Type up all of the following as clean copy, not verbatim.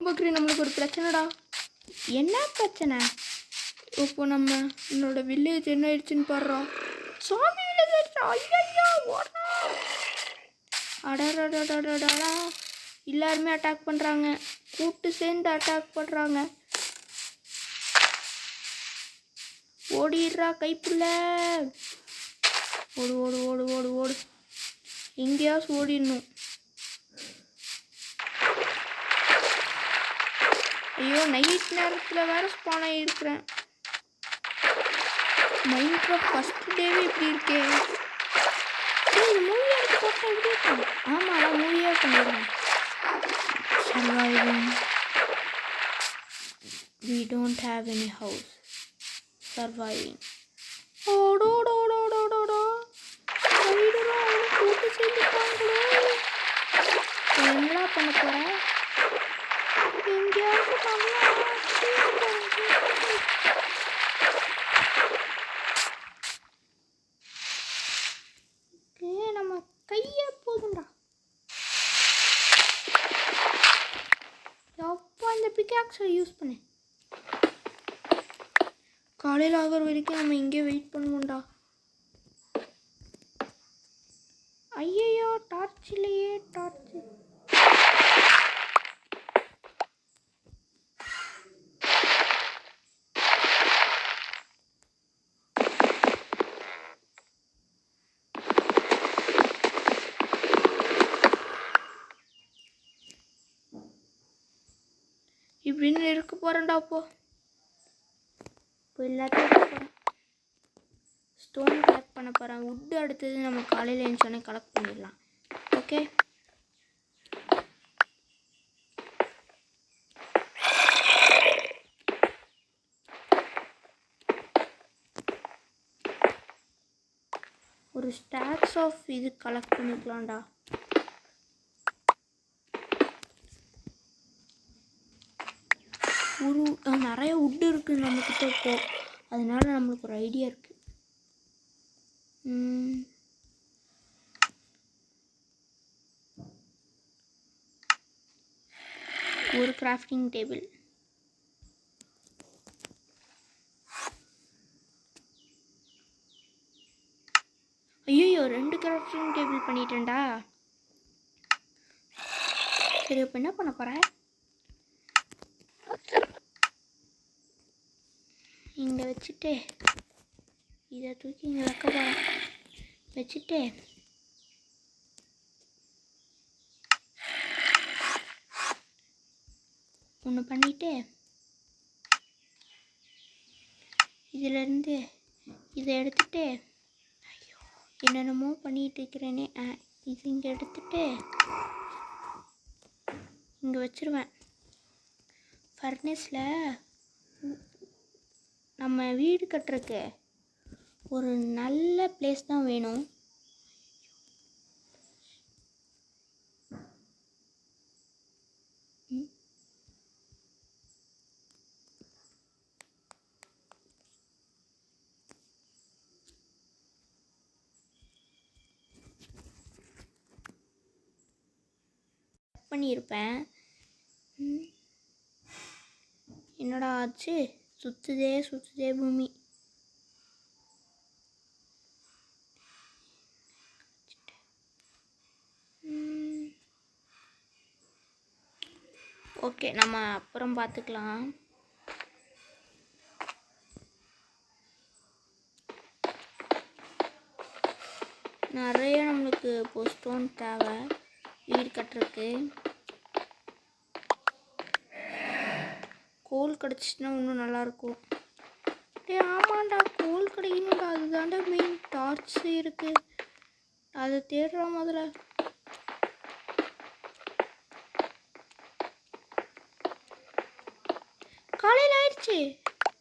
பக்ரி நம்மளுக்கு ஒரு பிரச்சனைடா. என்ன பிரச்சனை? இப்போ என்னோட வில்லேஜ் என்ன ஆயிடுச்சுன்னு பாடுறோம். சாமி வில்லேஜ் ஐயா ஓடா. அடடடடடடா எல்லாருமே அட்டாக் பண்ணுறாங்க. கூட்டு சேர்ந்து அட்டாக் பண்ணுறாங்க. ஓடிடுறா கைப்புள்ள. ஓடு ஓடு ஓடு ஓடு ஓடு. எங்கேயாச்சும் ஓடிடணும். ஐயோ நைட் நேரத்தில் வேறு ஸ்பான் ஆகிருக்கிறேன். மைன்கிராஃப்ட் ஃபஸ்ட் டேவே இப்படி இருக்கே. இது மூவி எடுத்து போட்டால் எப்படி இருக்கும்? ஆமாம் அதான் மூவியாக பண்ணிடுறேன். Surviving. We don't have any house. Surviving. ஓடோடோடோடோடோ ஸ்பைடரா அவனை கூட்டு சேர்ந்துட்டாங்களோ. என்னடா பண்ண போகிறேன்? எங்கேயாவது நம்ம கையை போதும்டா. எப்போ இந்த பிக்காக்ஸை யூஸ் பண்ணேன். காலையில் ஆகிற வரைக்கும் நம்ம இங்கே வெயிட் பண்ணுவோம்டா. ஐயோ டார்ச் இல்லையே. டார்ச் இப்படின்னு இருக்க போகிறேன்டா. இப்போ எல்லாத்தையும் எடுக்க போகிறேன். ஸ்டோன் கலெக்ட் பண்ண போகிறேன். வுட்டு அடுத்தது நம்ம காலையில் எழுந்தோடனே கலெக்ட் பண்ணிடலாம். ஓகே ஒரு ஸ்டாக்ஸ் ஆஃப் இது கலெக்ட் பண்ணிக்கலாம்டா. நிறைய வுட்டு இருக்குது நம்மக்கிட்ட இப்போ. அதனால நம்மளுக்கு ஒரு ஐடியா இருக்குது. ஒரு கிராஃப்டிங் டேபிள். ஐயோ 2 கிராஃப்டிங் டேபிள் பண்ணிட்டேன்டா. சரி இப்போ என்ன பண்ண போகிறேன்? இங்கே வச்சுட்டு இதை தூக்கி இங்கே வைக்க போகிறேன். வச்சுட்டு ஒன்று பண்ணிவிட்டு இதிலேருந்து இதை எடுத்துகிட்டு ஐயோ என்னென்னமோ பண்ணிகிட்டு இருக்கிறேனே. இது இங்கே எடுத்துகிட்டு இங்கே வச்சுருவேன். ஃபர்னஸில் நம்ம வீடு கட்டுறக்கு ஒரு நல்ல பிளேஸ் தான் வேணும். பண்ணியிருப்பேன். என்னடா ஆச்சு? சுற்றுதே பூமி. ஓகே நம்ம அப்புறம் பார்த்துக்கலாம். நிறைய நம்மளுக்கு இப்போ ஸ்டோன் தேவை வீடு கட்டுறதுக்கு. கோல் கிடச்சிச்சுன்னா இன்னும் நல்லாயிருக்கும். ஆமாண்டா கோல் கிடைக்கணும்டா. அதுதாண்டா மெயின். டார்ச் இருக்குது அதை தேடுறோம் முதல்ல.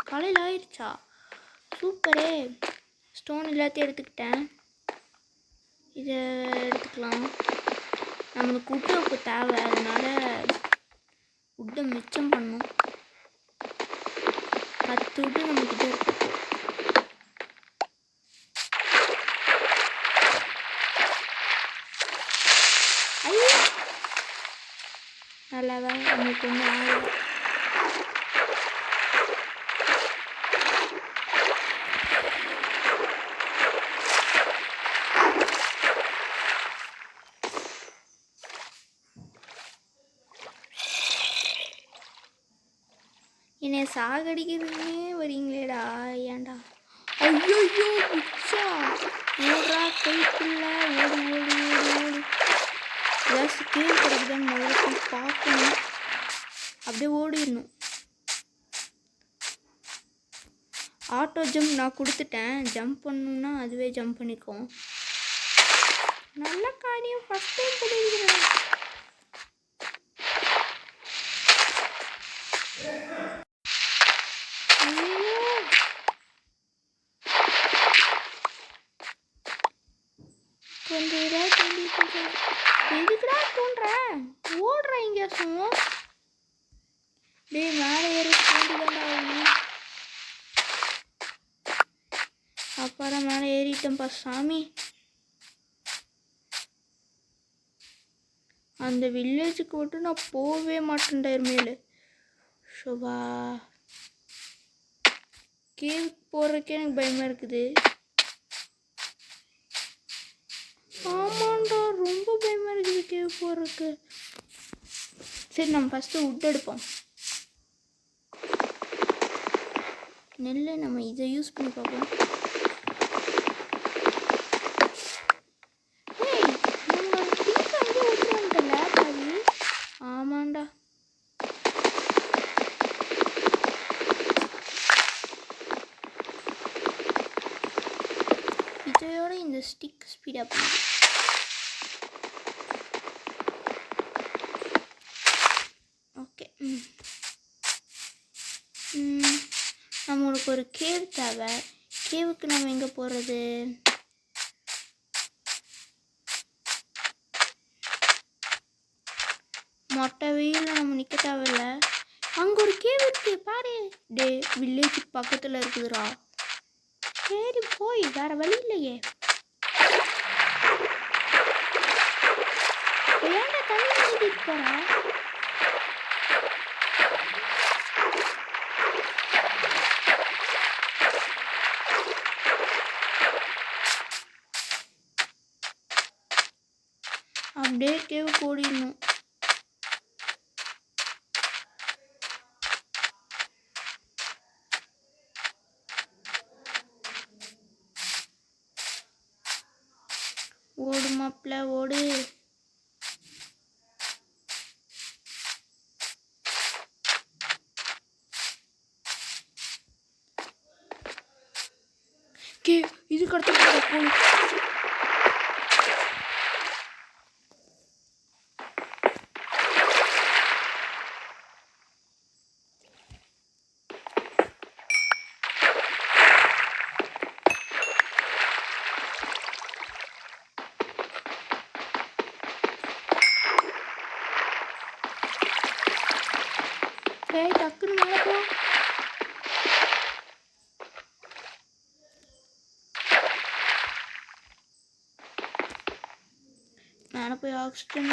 காலையில் ஆயிடுச்சா? சூப்பரே. ஸ்டோன் எல்லாத்தையும் எடுத்துக்கிட்டேன். இதை எடுத்துக்கலாம். நம்மளுக்கு உட்டு இப்போ தேவை. அதனால உட்டை மிச்சம் பண்ணணும். 10 உட்டு நம்மக்கிட்ட இருக்கு. நல்லா தான் நமக்கு ஒன்றும் ஆகலை. என்னை சாகடிக்கிறதுனே வரீங்களேடா, ஏன்டா? ஐயோ புச்சா, ஓடுறா கைக்குள்ள, ஓடு ஓடு ஓடு ஓடு. ஏதாச்சும் கேள்வி கிடைக்குதான்னு முதல்ல போய் பார்க்கணும். அப்படியே ஓடிடணும். ஆட்டோ ஜம்ப் நான் கொடுத்துட்டேன். ஜம்ப் பண்ணணுன்னா அதுவே ஜம்ப் பண்ணிக்கும். நல்ல காரியம், ஃபஸ்ட் டைம் பண்ணியிருக்கிறேன். எதுக்குடா தோன்ற ஓடுற எங்கேயாச்சும்? டேய் மேலே ஏறி தோண்டிதாண்டா. அப்புறம் மேலே ஏறிட்டேன்ப்பா சாமி. அந்த வில்லேஜுக்கு மட்டும் நான் போகவே மாட்டேன்டா மேலே. ஷோபா, கேவுக்கு போகிறதுக்கே எனக்கு பயமாக இருக்குது. ஆமாண்டா, ரொம்ப பயமாக இருக்குது கேவ் போகிறதுக்கு. சரி, நம்ம ஃபஸ்ட்டு வுட் எடுப்போம். நெல் நம்ம இதை யூஸ் பண்ணி பார்ப்போம். ஆமாண்டா, இதையோட இந்த ஸ்டிக் ஸ்பீடாக பண்ணுது. ஓகே, நம்மளுக்கு ஒரு கேவ் தேவை. கேவுக்கு நம்ம எங்கே போகிறது? மொட்டை வெயிலில் நம்ம நிற்க தேவையில்ல. அங்கே ஒரு கேவ் இருக்கு பாரு. டே, வில்லேஜுக்கு பக்கத்தில் இருக்குதுடா. சரி போய், வேற வழி இல்லையே. ஏன்டா தண்ணி ஊற்றிட்டு போகிறா? அப்படியே கேவ் ஓடிடணும். ஓடு மாப்பிள்ள ஓடு. இது கடத்த போய் டக்குன்னு மேலே போ. மேலே போய் ஆக்சிஜன்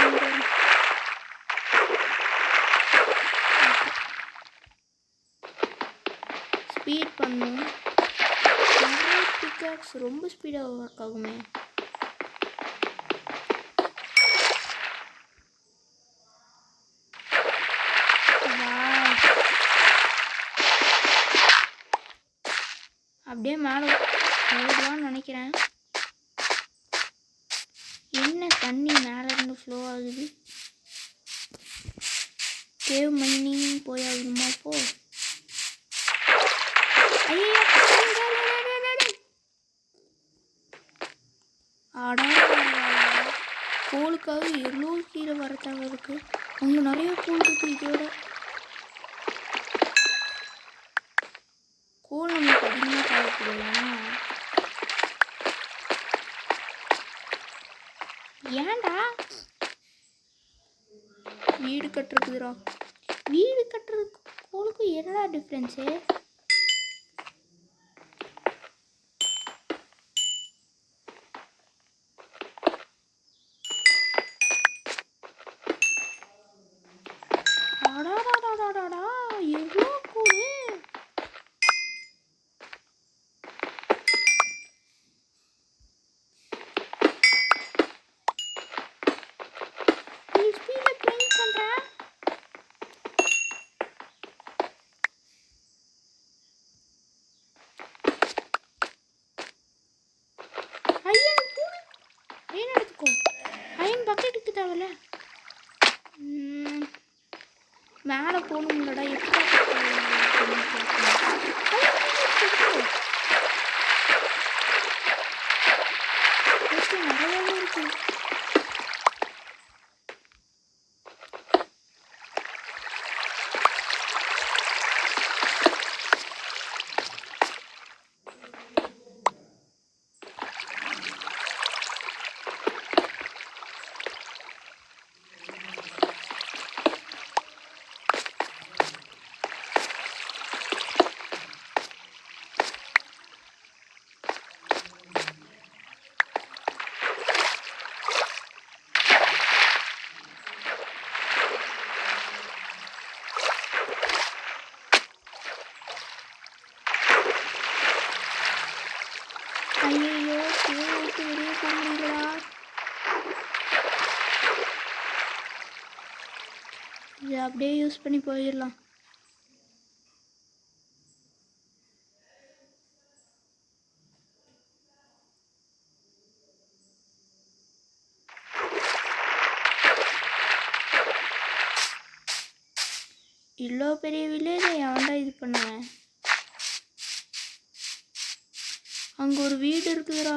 ஸ்பீட் பண்ணும். பிக்காக்ஸ் ரொம்ப ஸ்பீடாக ஒர்க் ஆகுமே. அப்படியே மேலே ஓடுவான்னு நினைக்கிறேன். என்ன தண்ணி மேலே இருந்து ஃப்ளோ ஆகுது? கேவ் மைனிங் போய் ஆகணுமா? போ. ஆடா, கோளுக்காக எவ்வளோ கீழே வர தேவை இருக்கு. அங்கே நிறைய கோல் இருக்கு. இதோட கோல் நம்மளுக்கு அதிகமாக தேவைப்படலாம். ஏன்டா வீடு கட்டுறதுக்குறா? வீடு கட்டுறதுக்கு கோளுக்கும் என்னடா டிஃப்ரென்ஸு? தேவையில்ல. மேலே போகணும்லடா, எப்படி நிறையாவே இருக்கு. ஐயோ, கேவ் விட்டு வெளியே போக முடியலடா. இது அப்படியே யூஸ் பண்ணி போயிடலாம். இவ்வளோ பெரிய வில்லேஜை எவன்டா இது பண்ணுவேன்? அங்கே ஒரு வீடு இருக்குதுடா,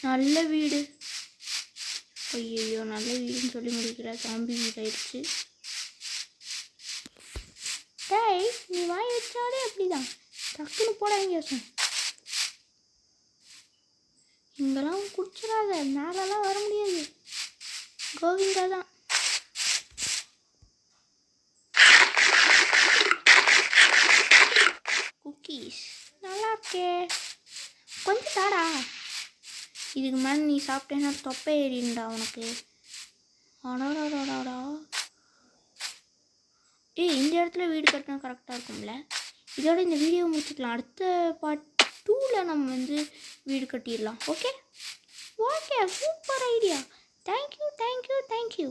நல்ல வீடு. ஐயோ, நல்ல வீடுன்னு சொல்லி முடிக்கிற, சாம்பி வீடாயிடுச்சு. டேய், நீ வாய் வச்சாலே அப்படிதான், டக்குன்னு போட எங்கேயாச்சும். இங்கெல்லாம் குடிச்சிடாத, மேலெல்லாம் வர முடியாது. கோவிந்தா தான். குக்கீஸ் நல்லா இருக்கே, கொஞ்சம் தாடா. இதுக்கு மேலே நீ சாப்பிட்டேன்னா தொப்பை ஏறிண்டா உனக்கு. அடாடாடாடா. இந்த இடத்துல வீடு கட்டினா கரெக்டாக இருக்கும்ல. இதோட இந்த வீடியோ முடிச்சுக்கலாம். அடுத்த பார்ட் 2ல் நம்ம வந்து வீடு கட்டிடலாம். Okay, super idea. தேங்க்யூ.